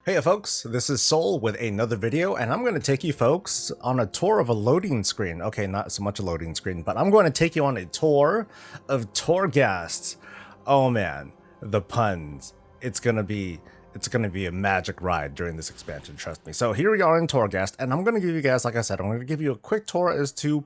Hey folks, this is Soul with another video, and I'm going to take you folks on a tour of a loading screen. Okay, not so much a loading screen, but I'm going to take you on a tour of Torghast. Oh man, the puns. It's gonna be a magic ride during this expansion, trust me. So here we are in Torghast, and I'm gonna give you guys, like I said, I'm gonna give you a quick tour as to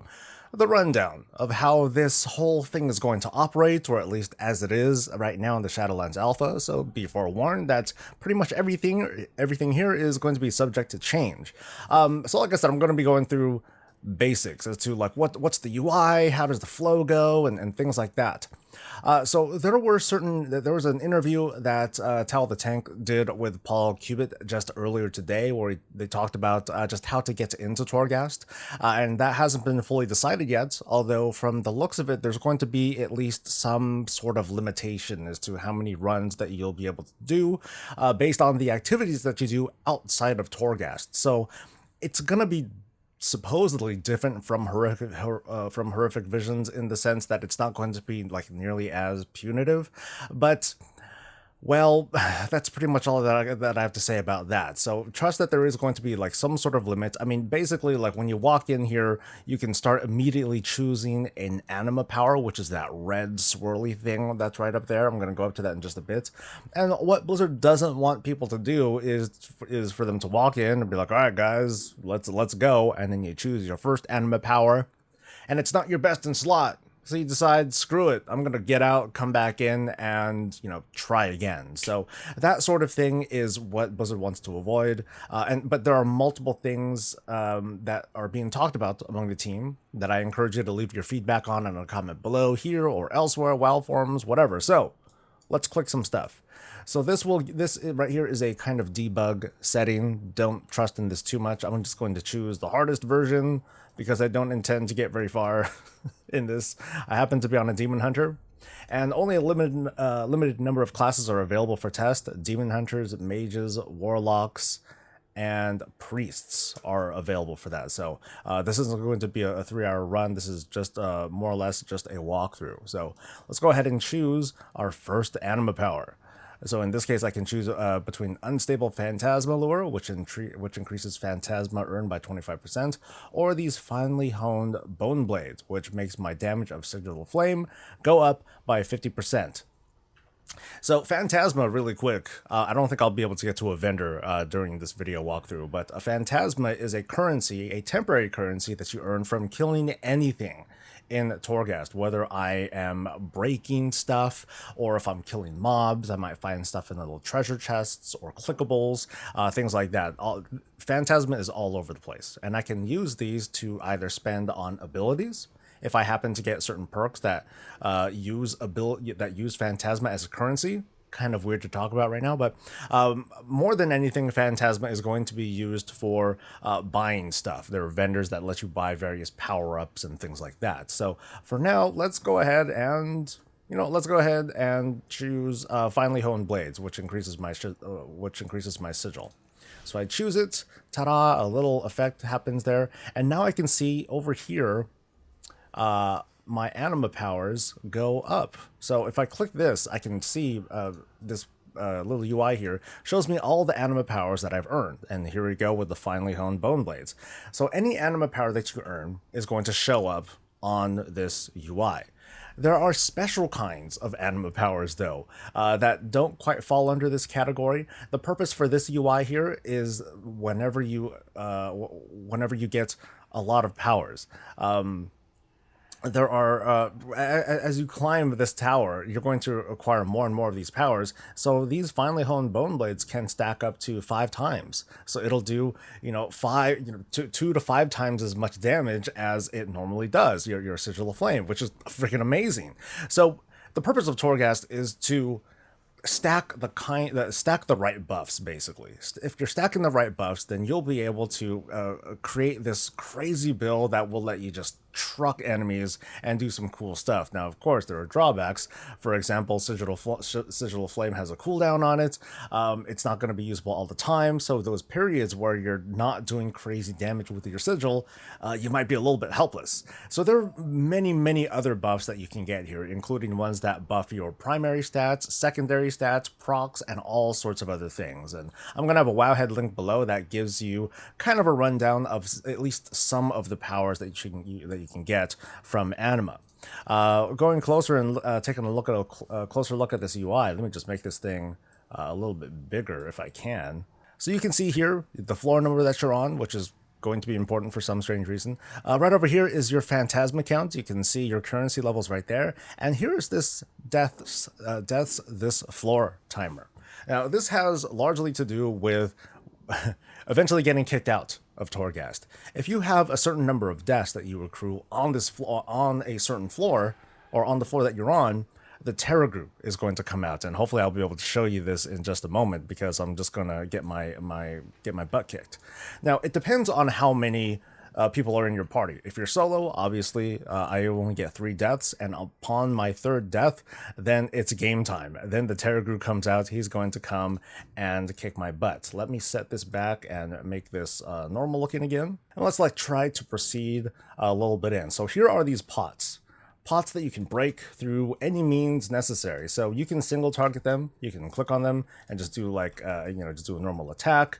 the rundown of how this whole thing is going to operate, or at least as it is right now in the Shadowlands Alpha. So be forewarned that pretty much everything here is going to be subject to change. So like I said, I'm going to be going through basics as to like what's the UI, how does the flow go, and things like that. So there was an interview that Tal the Tank did with Paul Cubitt just earlier today, where they talked about just how to get into Torghast, and that hasn't been fully decided yet. Although from the looks of it, there's going to be at least some sort of limitation as to how many runs that you'll be able to do, based on the activities that you do outside of Torghast. So it's gonna be supposedly different from horrific visions, in the sense that it's not going to be like nearly as punitive, but well, that's pretty much all that I have to say about that. So trust that there is going to be like some sort of limit. I mean, basically, like when you walk in here, you can start immediately choosing an anima power, which is that red swirly thing that's right up there. I'm going to go up to that in just a bit. And what Blizzard doesn't want people to do is for them to walk in and be like, all right, guys, let's go. And then you choose your first anima power, and it's not your best in slot. So you decide, screw it, I'm going to get out, come back in, and, try again. So that sort of thing is what Blizzard wants to avoid. But there are multiple things that are being talked about among the team that I encourage you to leave your feedback on in a comment below here or elsewhere, WoW forums, whatever. So let's click some stuff. So this right here is a kind of debug setting. Don't trust in this too much. I'm just going to choose the hardest version because I don't intend to get very far in this. I happen to be on a demon hunter, and only a limited number of classes are available for test. Demon hunters, mages, warlocks, and priests are available for that. So this isn't going to be a 3-hour run. This is just more or less just a walkthrough. So let's go ahead and choose our first anima power. So in this case, I can choose between Unstable Phantasma Lure, which increases Phantasma earned by 25%, or these Finely Honed Bone Blades, which makes my damage of Signet Flame go up by 50%. So Phantasma, really quick, I don't think I'll be able to get to a vendor during this video walkthrough, but a Phantasma is a currency, a temporary currency that you earn from killing anything in Torghast. Whether I am breaking stuff or if I'm killing mobs, I might find stuff in the little treasure chests or clickables, things like that. Phantasma is all over the place, and I can use these to either spend on abilities, if I happen to get certain perks that use Phantasma as a currency. Kind of weird to talk about right now, but more than anything, Phantasma is going to be used for buying stuff. There are vendors that let you buy various power-ups and things like that. So for now, let's go ahead and choose Finely Honed Blades, which increases my sigil. So I choose it. Ta-da! A little effect happens there, and now I can see over here my anima powers go up. So if I click this, I can see this little UI here shows me all the anima powers that I've earned. And here we go with the Finely Honed Bone Blades. So any anima power that you earn is going to show up on this UI. There are special kinds of anima powers, though, that don't quite fall under this category. The purpose for this UI here is whenever you get a lot of powers. There are, as you climb this tower, you're going to acquire more and more of these powers. So these Finely Honed Bone Blades can stack up to 5 times. So it'll do, 2 to 5 times as much damage as it normally does, your Sigil of Flame, which is freaking amazing. So the purpose of Torghast is to stack the right buffs. Basically, if you're stacking the right buffs, then you'll be able to create this crazy build that will let you just truck enemies and do some cool stuff. Now, of course, there are drawbacks. For example, Sigil of Flame has a cooldown on it. It's not going to be usable all the time, so those periods where you're not doing crazy damage with your Sigil, you might be a little bit helpless. So there are many other buffs that you can get here, including ones that buff your primary stats, secondary stats, procs, and all sorts of other things. And I'm going to have a Wowhead link below that gives you kind of a rundown of at least some of the powers that you can get from Anima. Going closer and taking a look at a closer look at this UI, let me just make this thing a little bit bigger if I can. So you can see here the floor number that you're on, which is going to be important for some strange reason. Right over here is your Phantasma count. You can see your currency levels right there. And here is this deaths this floor timer. Now, this has largely to do with eventually getting kicked out of Torghast. If you have a certain number of deaths that you accrue on this floor, on a certain floor, or on the floor that you're on, the Terror group is going to come out, and hopefully I'll be able to show you this in just a moment because I'm just gonna get my butt kicked. Now, it depends on how many people are in your party. If you're solo, obviously, I only get 3 deaths, and upon my 3rd death, then it's game time. Then the Terror group comes out. He's going to come and kick my butt. Let me set this back and make this normal looking again. And let's try to proceed a little bit in. So here are these pots. Pots that you can break through any means necessary. So you can single target them, you can click on them and just do just do a normal attack,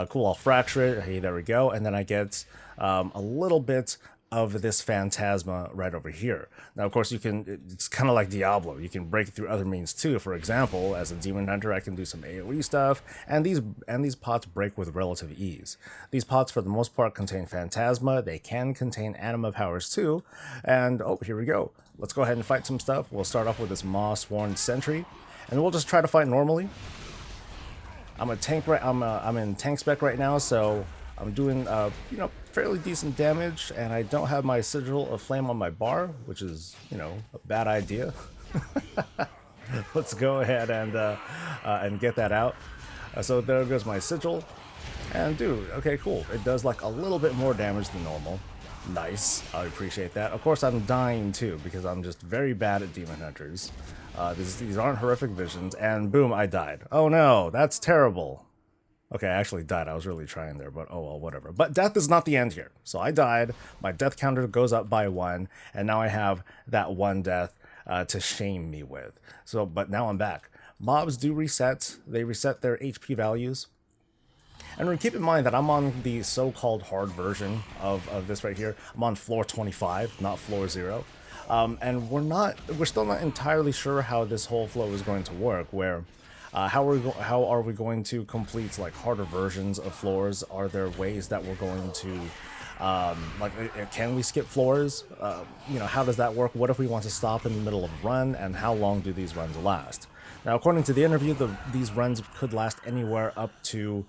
cool off fracture it, hey, there we go. And then I get a little bit of this Phantasma right over here. Now, of course, it's kind of like Diablo. You can break it through other means too. For example, as a Demon Hunter, I can do some AoE stuff, and these pots break with relative ease. These pots, for the most part, contain Phantasma. They can contain Anima powers too. And, oh, here we go. Let's go ahead and fight some stuff. We'll start off with this Maw-Sworn Sentry, and we'll just try to fight normally. I'm in tank spec right now, so I'm doing, fairly decent damage, and I don't have my Sigil of Flame on my bar, which is, a bad idea. Let's go ahead and get that out. So there goes my Sigil, and dude, okay, cool. It does a little bit more damage than normal. Nice, I appreciate that. Of course, I'm dying too because I'm just very bad at Demon Hunters. These aren't horrific visions, and boom, I died. Oh no, that's terrible. Okay, I actually died. I was really trying there, but oh well, whatever. But death is not the end here. So I died, my death counter goes up by 1, and now I have that 1 death to shame me with. So, but now I'm back. Mobs do reset. They reset their HP values. And keep in mind that I'm on the so-called hard version of this right here. I'm on floor 25, not floor 0. And we're still not entirely sure how this whole flow is going to work, where how are we going to complete harder versions of floors? Are there ways that we're going to can we skip floors? How does that work? What if we want to stop in the middle of a run, and how long do these runs last? Now, according to the interview, these runs could last anywhere up to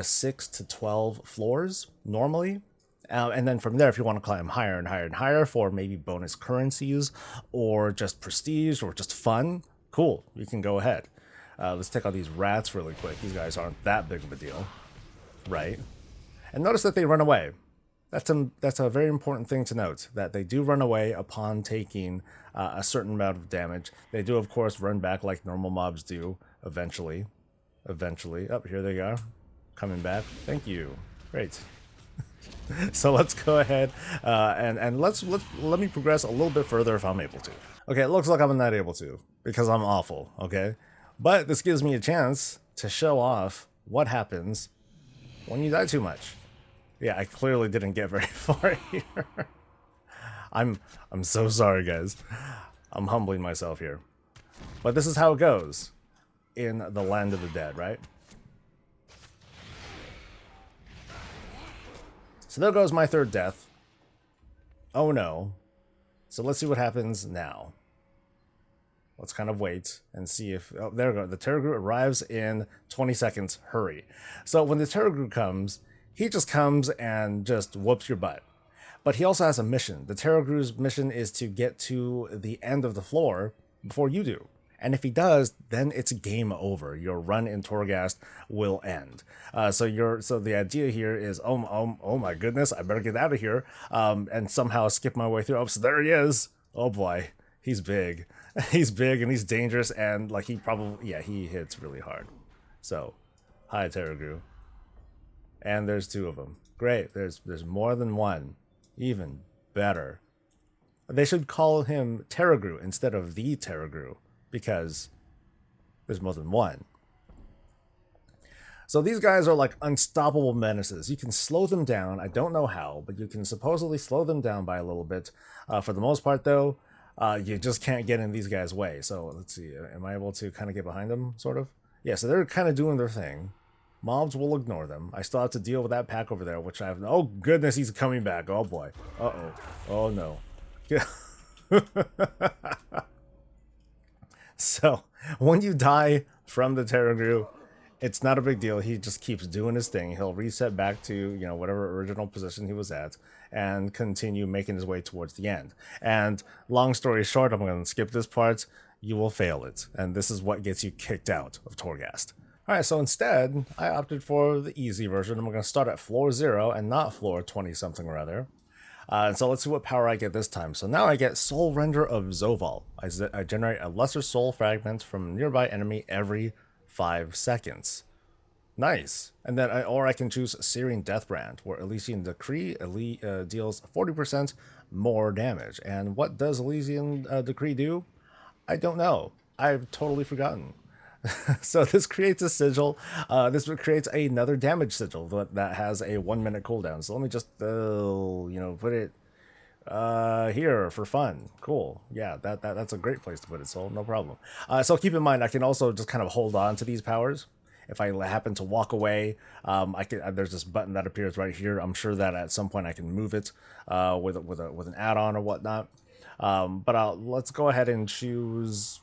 6 to 12 floors normally. And then from there, if you want to climb higher and higher and higher for maybe bonus currencies or just prestige or just fun, cool, you can go ahead. Let's take out these rats really quick. These guys aren't that big of a deal, right? And notice that they run away. That's a very important thing to note, that they do run away upon taking a certain amount of damage. They do, of course, run back like normal mobs do eventually. Oh, here they go. Coming back. Thank you. Great. So let's go ahead and let me progress a little bit further if I'm able to. Okay, it looks like I'm not able to because I'm awful, okay? But this gives me a chance to show off what happens when you die too much. Yeah, I clearly didn't get very far here. I'm so sorry, guys. I'm humbling myself here. But this is how it goes in the land of the dead, right? So there goes my 3rd death. Oh no. So let's see what happens now. Let's kind of wait and see if... Oh, there we go. The Terror group arrives in 20 seconds. Hurry. So when the Terror group comes, he just comes and just whoops your butt. But he also has a mission. The Terror group's mission is to get to the end of the floor before you do. And if he does, then it's game over. Your run in Torghast will end. So the idea here is, oh my goodness, I better get out of here, and somehow skip my way through. Oh, so there he is. Oh boy, he's big. He's big and he's dangerous, and like he hits really hard. So, hi Terragru. And there's 2 of them. Great. There's more than one. Even better. They should call him Terragru instead of the Terragru, because there's more than one. So these guys are like unstoppable menaces. You can slow them down. I don't know how, but you can supposedly slow them down by a little bit. For the most part, though, you just can't get in these guys' way. So let's see. Am I able to kind of get behind them, sort of? Yeah, so they're kind of doing their thing. Mobs will ignore them. I still have to deal with that pack over there, which I have... Oh, goodness, he's coming back. Oh, boy. Uh-oh. Oh, no. So, when you die from the Terragru, it's not a big deal. He just keeps doing his thing. He'll reset back to, you know, whatever original position he was at and continue making his way towards the end. And long story short, I'm going to skip this part. You will fail it. And this is what gets you kicked out of Torghast. Alright, so instead, I opted for the easy version. I'm going to start at floor 0 and not floor 20-something or other. So let's see what power I get this time. So now I get Soul Render of Zoval. I generate a lesser soul fragment from a nearby enemy every 5 seconds. Nice. And then I can choose Searing Deathbrand, where Elysian Decree deals 40% more damage. And what does Elysian Decree do? I don't know. I've totally forgotten. So this creates a sigil. This creates another damage sigil that has a 1-minute cooldown. So let me just, put it here for fun. Cool. Yeah, that's a great place to put it, Soul. No problem. So keep in mind, I can also just kind of hold on to these powers. If I happen to walk away, there's this button that appears right here. I'm sure that at some point I can move it with an add-on or whatnot. But let's go ahead and choose.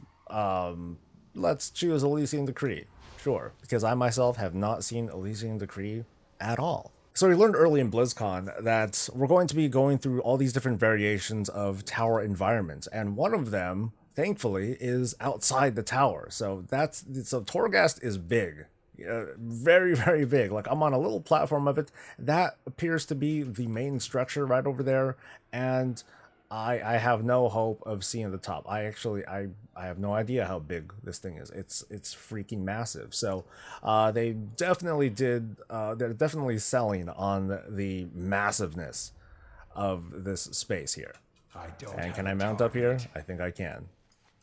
Let's choose Elysian Decree. Sure, because I myself have not seen Elysian Decree at all. So we learned early in BlizzCon that we're going to be going through all these different variations of tower environments, and one of them, thankfully, is outside the tower. So Torghast is big. Very, very big. Like, I'm on a little platform of it. That appears to be the main structure right over there, and I have no hope of seeing the top. I have no idea how big this thing is. It's freaking massive. So they definitely they're definitely selling on the massiveness of this space here. And can I mount up here? I think I can.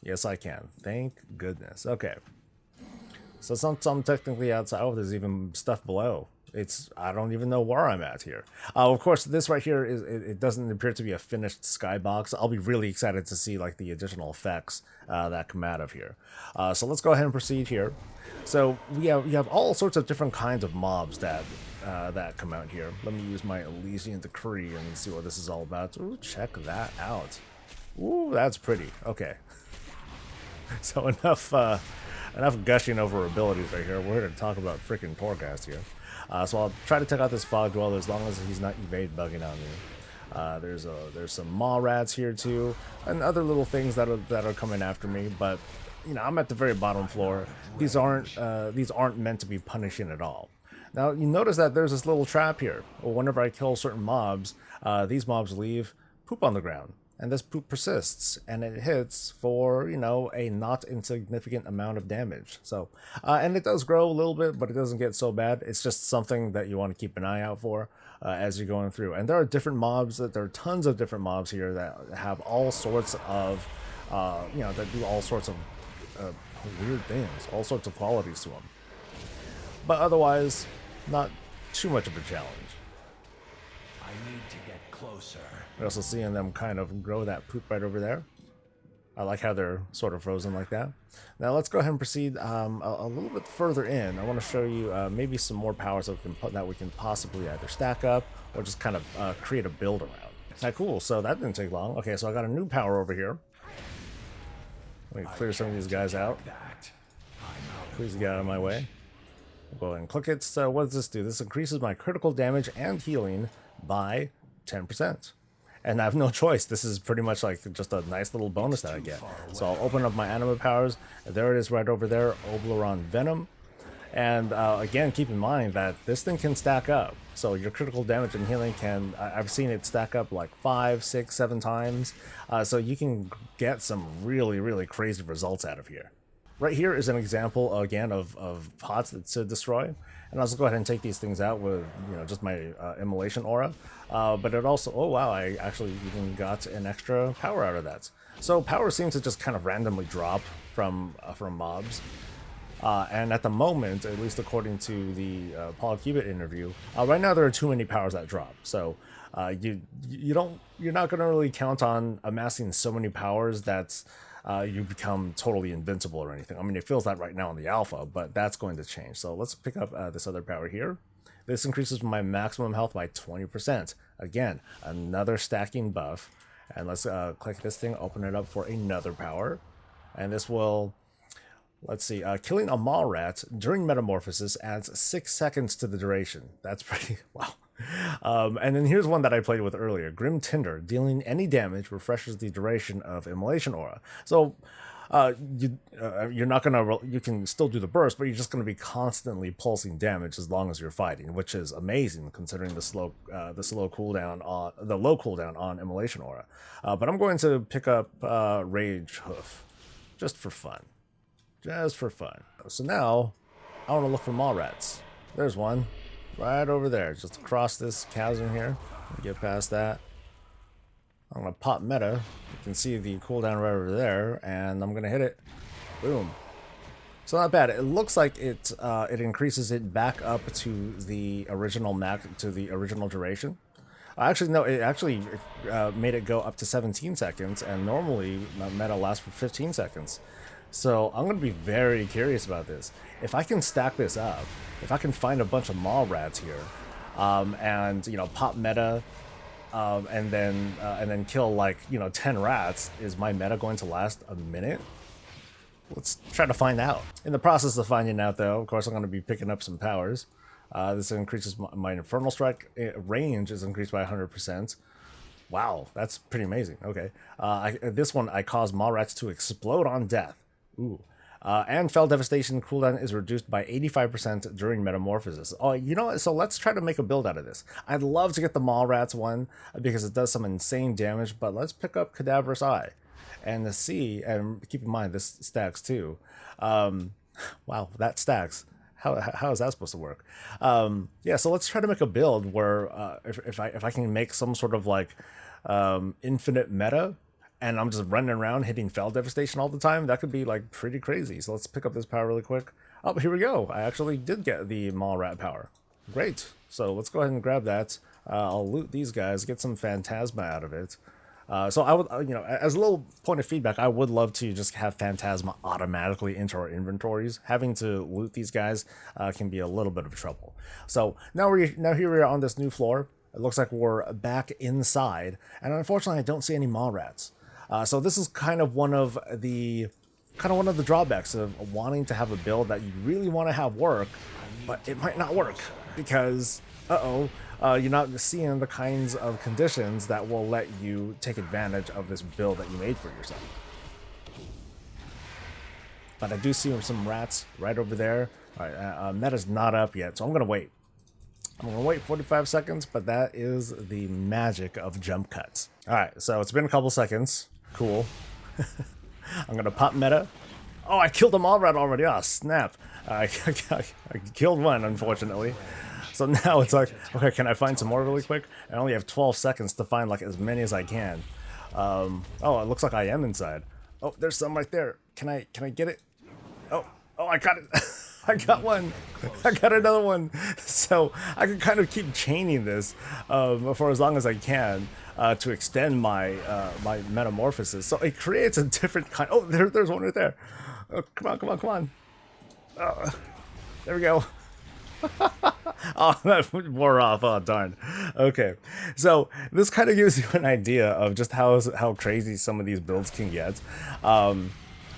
Yes, I can. Thank goodness. Okay. So since I'm technically outside, oh, there's even stuff below. I don't even know where I'm at here. Of course, this right here it doesn't appear to be a finished skybox. I'll be really excited to see like the additional effects that come out of here. So let's go ahead and proceed here. So we have all sorts of different kinds of mobs that come out here. Let me use my Elysian Decree and see what this is all about. Ooh, check that out. Ooh, that's pretty. Okay. So enough gushing over abilities right here. We're here to talk about freaking Torghast here. So I'll try to take out this Fog Dweller as long as he's not evade bugging on me. There's some maw rats here too, and other little things that are coming after me. But you know, I'm at the very bottom floor. These aren't meant to be punishing at all. Now you notice that there's this little trap here. Well, whenever I kill certain mobs, these mobs leave poop on the ground. And this poop persists, and it hits for, you know, a not insignificant amount of damage. So, and it does grow a little bit, but it doesn't get so bad. It's just something that you want to keep an eye out for as you're going through. And there are different mobs, there are tons of different mobs here that have all sorts of, that do all sorts of weird things, all sorts of qualities to them. But otherwise, not too much of a challenge. I need to get closer. We're also seeing them kind of grow that poop right over there. I like how they're sort of frozen like that. Now let's go ahead and proceed a little bit further in. I want to show you maybe some more powers that we can possibly either stack up or just kind of create a build around. Now cool, so that didn't take long. Okay, so I got a new power over here. Let me clear some of these guys out. Please get out of my way. Go ahead and click it. So what does this do? This increases my critical damage and healing by 10%. and I have no choice. This is pretty much like just a nice little bonus that I get. So I'll open up my anima powers. There it is right over there, Obleron Venom. And again, keep in mind that this thing can stack up. So your critical damage and healing can, I've seen it stack up like 5, 6, 7 times. So you can get some really, really crazy results out of here. Right here is an example, again, of pots to destroy. And I'll just go ahead and take these things out with, just my immolation aura. But it also, oh wow, I actually even got an extra power out of that. So power seems to just kind of randomly drop from mobs. And at the moment, at least according to the Paul Cubitt interview, right now there are too many powers that drop. So you're not going to really count on amassing so many powers that you become totally invincible or anything. I mean, it feels that right now in the alpha, but that's going to change. So let's pick up this other power here. This increases my maximum health by 20%. Again, another stacking buff. And let's click this thing, open it up for another power. And this will... Let's see, killing a mall rat during metamorphosis adds 6 seconds to the duration. That's pretty, wow. And then here's one that I played with earlier. Grim Tinder, dealing any damage refreshes the duration of immolation aura. So you're not gonna, you can still do the burst, but you're just gonna be constantly pulsing damage as long as you're fighting, which is amazing considering the low cooldown on immolation aura. But I'm going to pick up Rage Hoof, just for fun. Just for fun. So now, I want to look for mall rats. There's one, right over there, just across this chasm here. Get past that. I'm gonna pop meta. You can see the cooldown right over there, and I'm gonna hit it. Boom. So not bad. It looks like it increases it back up to the original duration. Actually, no, it actually made it go up to 17 seconds, and normally meta lasts for 15 seconds. So I'm going to be very curious about this. If I can stack this up, if I can find a bunch of mall rats here, and pop meta, and then kill like 10 rats, is my meta going to last a minute? Let's try to find out. In the process of finding out, though, of course, I'm going to be picking up some powers. This increases my Infernal Strike range is increased by 100%. Wow, that's pretty amazing. Okay, this one I cause mall rats to explode on death. Ooh. And Fell Devastation cooldown is reduced by 85% during metamorphosis. Oh, so let's try to make a build out of this. I'd love to get the Mall Rats one because it does some insane damage, but let's pick up Cadaverous Eye and see, and keep in mind this stacks too. Wow, that stacks. How is that supposed to work? Yeah, so let's try to make a build where if I can make some sort of like infinite meta, and I'm just running around hitting Fell Devastation all the time, that could be like pretty crazy. So let's pick up this power really quick. Oh, here we go. I actually did get the Mall Rat power. Great. So let's go ahead and grab that. I'll loot these guys, get some Phantasma out of it. So I would, as a little point of feedback, I would love to just have Phantasma automatically into our inventories. Having to loot these guys can be a little bit of trouble. So now here we are on this new floor. It looks like we're back inside, and unfortunately, I don't see any mall rats. So this is kind of one of the drawbacks of wanting to have a build that you really want to have work, but it might not work because you're not seeing the kinds of conditions that will let you take advantage of this build that you made for yourself. But I do see some rats right over there. All right, meta's not up yet, so I'm gonna wait. I'm gonna wait 45 seconds, but that is the magic of jump cuts. All right, so it's been a couple seconds. Cool. I'm gonna pop meta. Oh, I killed a mall rat already. Oh, snap. I killed one, unfortunately. So now it's like, okay, can I find some more really quick? I only have 12 seconds to find like as many as I can. Oh, it looks like I am inside. Oh, there's some right there. Can I get it? Oh, I got it. I got one. I got another one. So I can kind of keep chaining this for as long as I can to extend my my metamorphosis. So it creates a different kind. Oh, there's one right there. Oh, come on. There we go. Oh, that wore off. Oh, darn. Okay, so this kind of gives you an idea of just how crazy some of these builds can get.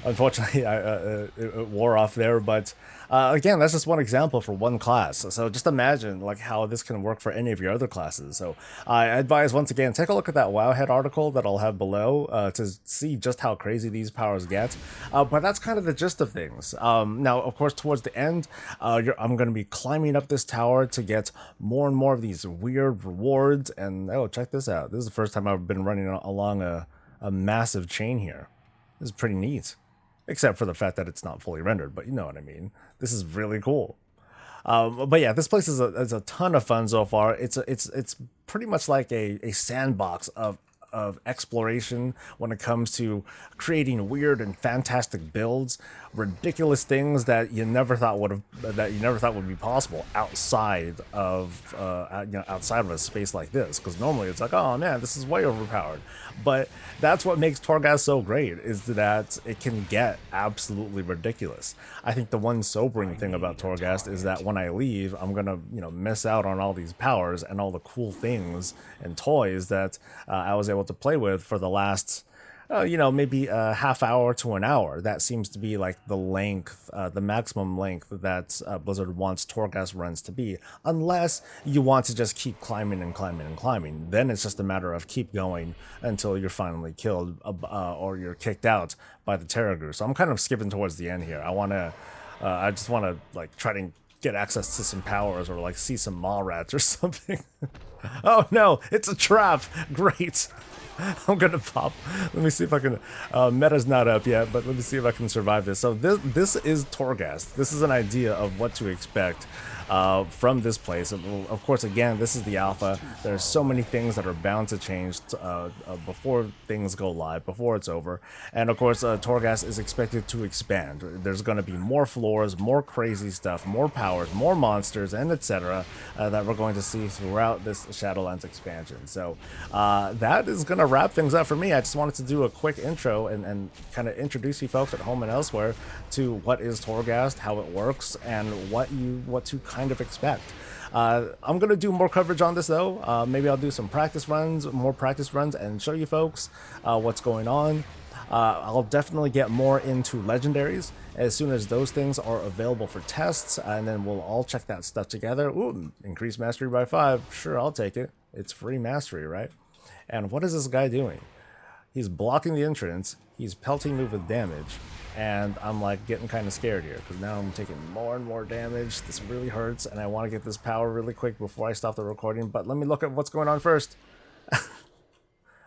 unfortunately, it wore off there. But again, that's just one example for one class. So just imagine like how this can work for any of your other classes. So I advise once again, take a look at that Wowhead article that I'll have below to see just how crazy these powers get. But that's kind of the gist of things. Now, of course, towards the end, I'm going to be climbing up this tower to get more and more of these weird rewards. And oh, check this out. This is the first time I've been running along a massive chain here. This is pretty neat. Except for the fact that it's not fully rendered, but you know what I mean. This is really cool. But yeah, this place is a ton of fun so far. It's pretty much like a sandbox of exploration when it comes to creating weird and fantastic builds, ridiculous things that you never thought would be possible outside of outside of a space like this. Because normally it's like, oh man, this is way overpowered. But that's what makes Torghast so great, is that it can get absolutely ridiculous. I think the one sobering thing about Torghast is that when I leave, I'm gonna miss out on all these powers and all the cool things and toys that I was able to play with for the last maybe a half hour to an hour. That seems to be like the length, the maximum length that Blizzard wants Torghast runs to be, unless you want to just keep climbing and climbing and climbing. Then it's just a matter of keep going until you're finally killed or you're kicked out by the Terragru. So I'm kind of skipping towards the end here. I just want to like try to get access to some powers or like see some maw rats or something. Oh no, it's a trap. Great. I'm gonna pop. Let me see if I can. Meta's not up yet, but let me see if I can survive this. So this is Torghast. This is an idea of what to expect from this place. Of course, again, this is the alpha. There's so many things that are bound to change before things go live, before it's over. And of course, Torghast is expected to expand. There's going to be more floors, more crazy stuff, more powers, more monsters, and etc. That we're going to see throughout this Shadowlands expansion. So that is going to wrap things up for me. I just wanted to do a quick intro and kind of introduce you folks at home and elsewhere to what is Torghast, how it works, and what to kind of expect. I'm gonna do more coverage on this though. Maybe I'll do some more practice runs, and show you folks what's going on. I'll definitely get more into legendaries as soon as those things are available for tests, and then we'll all check that stuff together. Ooh, increased mastery by 5. Sure, I'll take it. It's free mastery, right? And what is this guy doing? He's blocking the entrance. He's pelting me with damage. And I'm like getting kind of scared here because now I'm taking more and more damage. This really hurts, and I want to get this power really quick before I stop the recording. But let me look at what's going on first.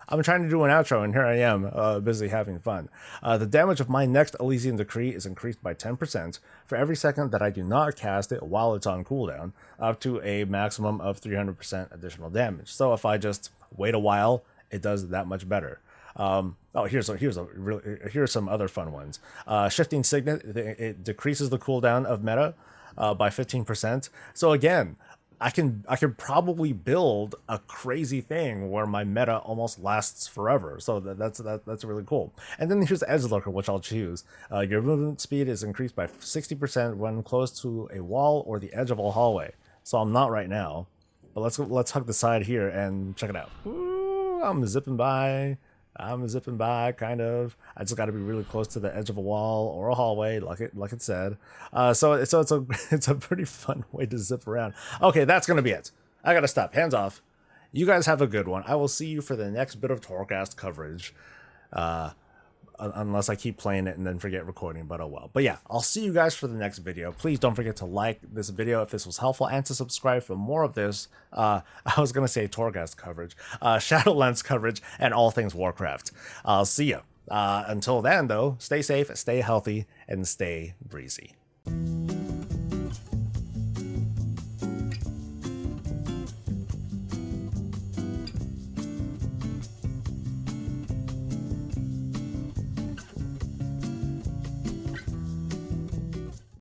I'm trying to do an outro, and here I am, busy having fun. The damage of my next Elysian Decree is increased by 10% for every second that I do not cast it while it's on cooldown, up to a maximum of 300% additional damage. So if I just wait a while, it does that much better. Here's some other fun ones. Shifting Signet, it decreases the cooldown of meta by 15%. So again, I can probably build a crazy thing where my meta almost lasts forever. So that's really cool. And then here's Edge Lurker, which I'll choose. Your movement speed is increased by 60% when close to a wall or the edge of a hallway. So I'm not right now, but let's hug the side here and check it out. Ooh, I'm zipping by, kind of. I just got to be really close to the edge of a wall or a hallway, like it said. So it's a pretty fun way to zip around. Okay, that's gonna be it. I gotta stop. Hands off. You guys have a good one. I will see you for the next bit of Torghast coverage. Unless I keep playing it and then forget recording, but oh well. But yeah, I'll see you guys for the next video. Please don't forget to like this video if this was helpful, and to subscribe for more of this, I was going to say Torghast coverage, Shadowlands coverage, and all things Warcraft. I'll see you. Until then, though, stay safe, stay healthy, and stay breezy.